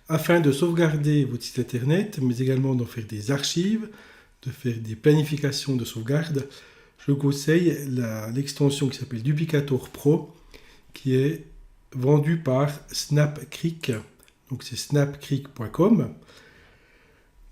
afin de sauvegarder votre site internet, mais également d'en faire des archives, de faire des planifications de sauvegarde. Je vous conseille l'extension qui s'appelle Duplicator Pro, qui est vendue par Snapcreek. Donc c'est snapcreek.com.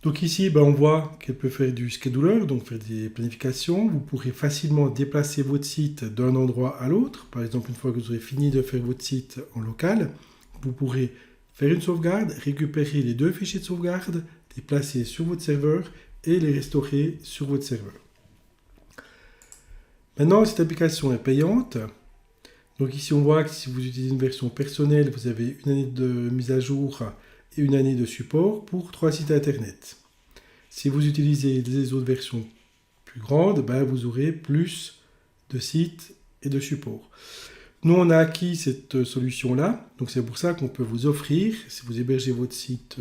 Donc ici, on voit qu'elle peut faire du scheduler, donc faire des planifications. Vous pourrez facilement déplacer votre site d'un endroit à l'autre. Par exemple, une fois que vous aurez fini de faire votre site en local, vous pourrez faire une sauvegarde, récupérer les 2 fichiers de sauvegarde, les placer sur votre serveur et les restaurer sur votre serveur. Maintenant, cette application est payante. Donc ici, on voit que si vous utilisez une version personnelle, vous avez une année de mise à jour et une année de support pour 3 sites internet. Si vous utilisez les autres versions plus grandes, vous aurez plus de sites et de supports. Nous, on a acquis cette solution-là, donc c'est pour ça qu'on peut vous offrir, si vous hébergez votre site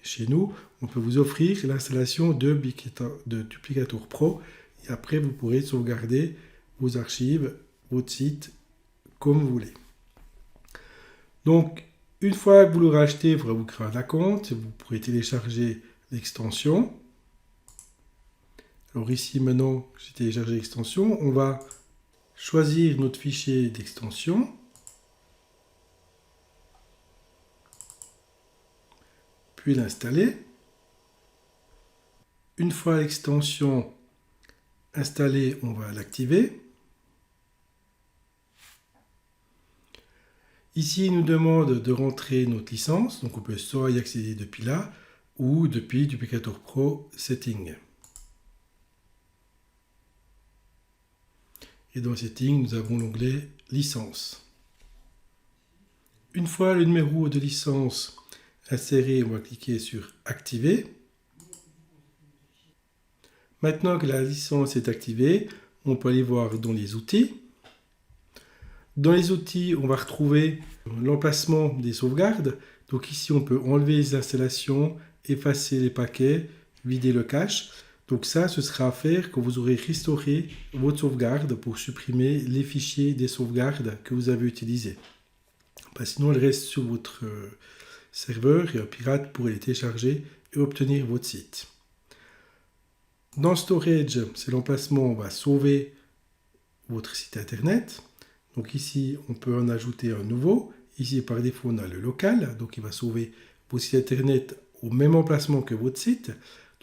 chez nous, on peut vous offrir l'installation de Duplicator Pro, et après vous pourrez sauvegarder vos archives, votre site, comme vous voulez. Donc, une fois que vous l'aurez acheté, il faudra vous créer un compte, vous pourrez télécharger l'extension. Alors ici, maintenant, j'ai téléchargé l'extension, on va choisir notre fichier d'extension. Puis l'installer. Une fois l'extension installée, on va l'activer. Ici, il nous demande de rentrer notre licence, donc on peut soit y accéder depuis là, ou depuis Duplicator Pro Setting. Et dans Setting, nous avons l'onglet Licence. Une fois le numéro de licence inséré, on va cliquer sur Activer. Maintenant que la licence est activée, on peut aller voir dans les outils. Dans les outils, on va retrouver l'emplacement des sauvegardes. Donc ici, on peut enlever les installations, effacer les paquets, vider le cache. Donc ça, ce sera à faire quand vous aurez restauré votre sauvegarde pour supprimer les fichiers des sauvegardes que vous avez utilisés. Sinon, elle reste sur votre serveur et un pirate pourrait les télécharger et obtenir votre site. Dans Storage, c'est l'emplacement où on va sauver votre site internet. Donc ici, on peut en ajouter un nouveau. Ici, par défaut, on a le local. Donc, il va sauver vos sites internet au même emplacement que votre site.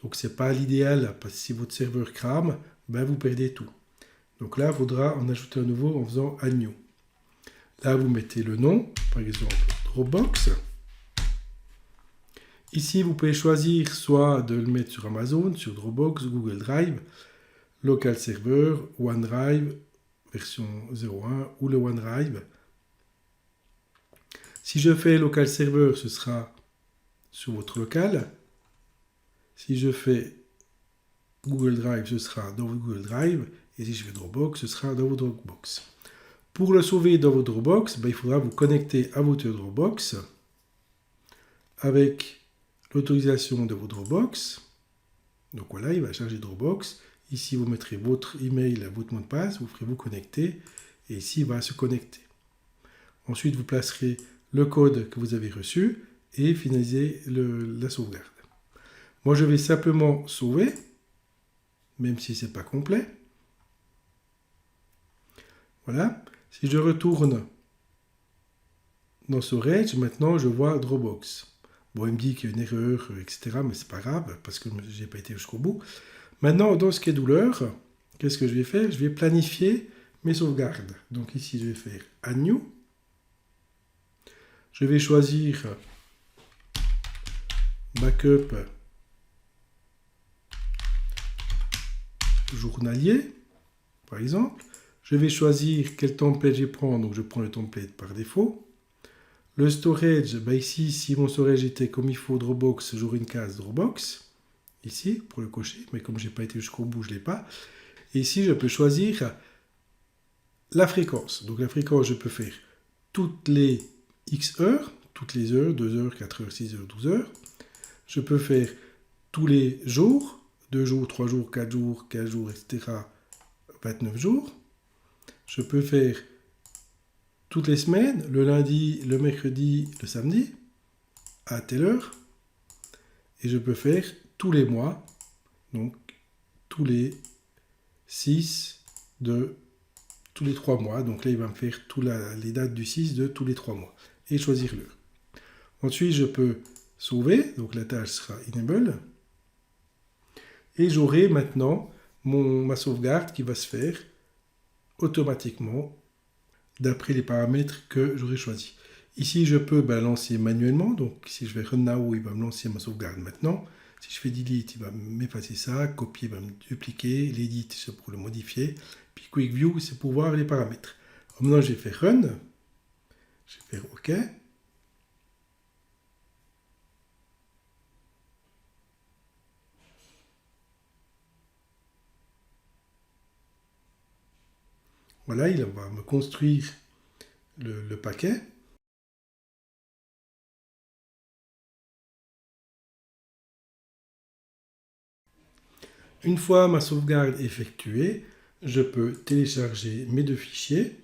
Donc, ce n'est pas l'idéal parce que si votre serveur crame, vous perdez tout. Donc là, il faudra en ajouter un nouveau en faisant Add New. Là, vous mettez le nom, par exemple Dropbox. Ici, vous pouvez choisir soit de le mettre sur Amazon, sur Dropbox, Google Drive, Local Server, OneDrive, version 0.1 ou le OneDrive. Si je fais Local Server, ce sera sur votre local. Si je fais Google Drive, ce sera dans votre Google Drive. Et si je fais Dropbox, ce sera dans votre Dropbox. Pour le sauver dans votre Dropbox, il faudra vous connecter à votre Dropbox avec l'autorisation de votre Dropbox. Donc voilà, il va charger Dropbox. Ici, vous mettrez votre email, votre mot de passe, vous ferez vous connecter. Et ici, il va se connecter. Ensuite, vous placerez le code que vous avez reçu et finaliser la sauvegarde. Moi, je vais simplement sauver, même si ce n'est pas complet. Voilà. Si je retourne dans Storage, maintenant, je vois Dropbox. Bon, il me dit qu'il y a une erreur, etc., mais c'est pas grave, parce que je n'ai pas été jusqu'au bout. Maintenant, dans Scheduler, qu'est-ce que je vais faire? Je vais planifier mes sauvegardes. Donc ici, je vais faire Add New. Je vais choisir Backup journalier, par exemple. Je vais choisir quel template je prends, donc je prends le template par défaut. Le storage, ici, si mon storage était comme il faut Dropbox, j'aurai une case Dropbox, ici, pour le cocher, mais comme je n'ai pas été jusqu'au bout, je ne l'ai pas. Et ici, je peux choisir la fréquence. Donc la fréquence, je peux faire toutes les X heures, toutes les heures, 2 heures, 4 heures, 6 heures, 12 heures. Je peux faire tous les jours, 2 jours, 3 jours, 4 jours, 15 jours, etc., 29 jours. Je peux faire toutes les semaines, le lundi, le mercredi, le samedi. à telle heure. Et je peux faire tous les mois, donc tous les 6 de tous les 3 mois. Donc là, il va me faire les dates du 6 de tous les 3 mois. Et choisir l'heure. Ensuite, je peux sauver. Donc la tâche sera Enable. Et j'aurai maintenant ma sauvegarde qui va se faire automatiquement d'après les paramètres que j'aurai choisis. Ici, je peux lancer manuellement. Donc, si je vais Run Now, il va me lancer ma sauvegarde maintenant. Si je fais Delete, il va m'effacer ça. Copier, il va me dupliquer. L'Edit, c'est pour le modifier. Puis Quick View, c'est pour voir les paramètres. Alors maintenant, je vais faire Run. Je vais faire OK. Voilà, il va me construire le paquet. Une fois ma sauvegarde effectuée, je peux télécharger mes 2 fichiers.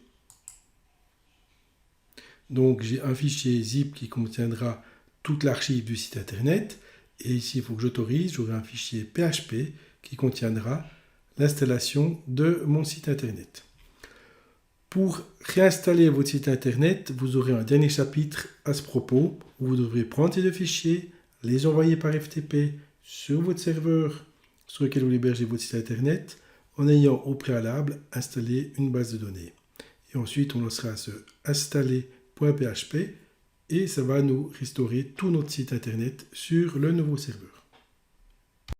Donc j'ai un fichier zip qui contiendra toute l'archive du site internet. Et ici, il faut que j'autorise, j'aurai un fichier PHP qui contiendra l'installation de mon site internet. Pour réinstaller votre site internet, vous aurez un dernier chapitre à ce propos où vous devrez prendre ces 2 fichiers, les envoyer par FTP sur votre serveur sur lequel vous hébergez votre site internet en ayant au préalable installé une base de données. Et ensuite, on lancera ce installer.php et ça va nous restaurer tout notre site internet sur le nouveau serveur.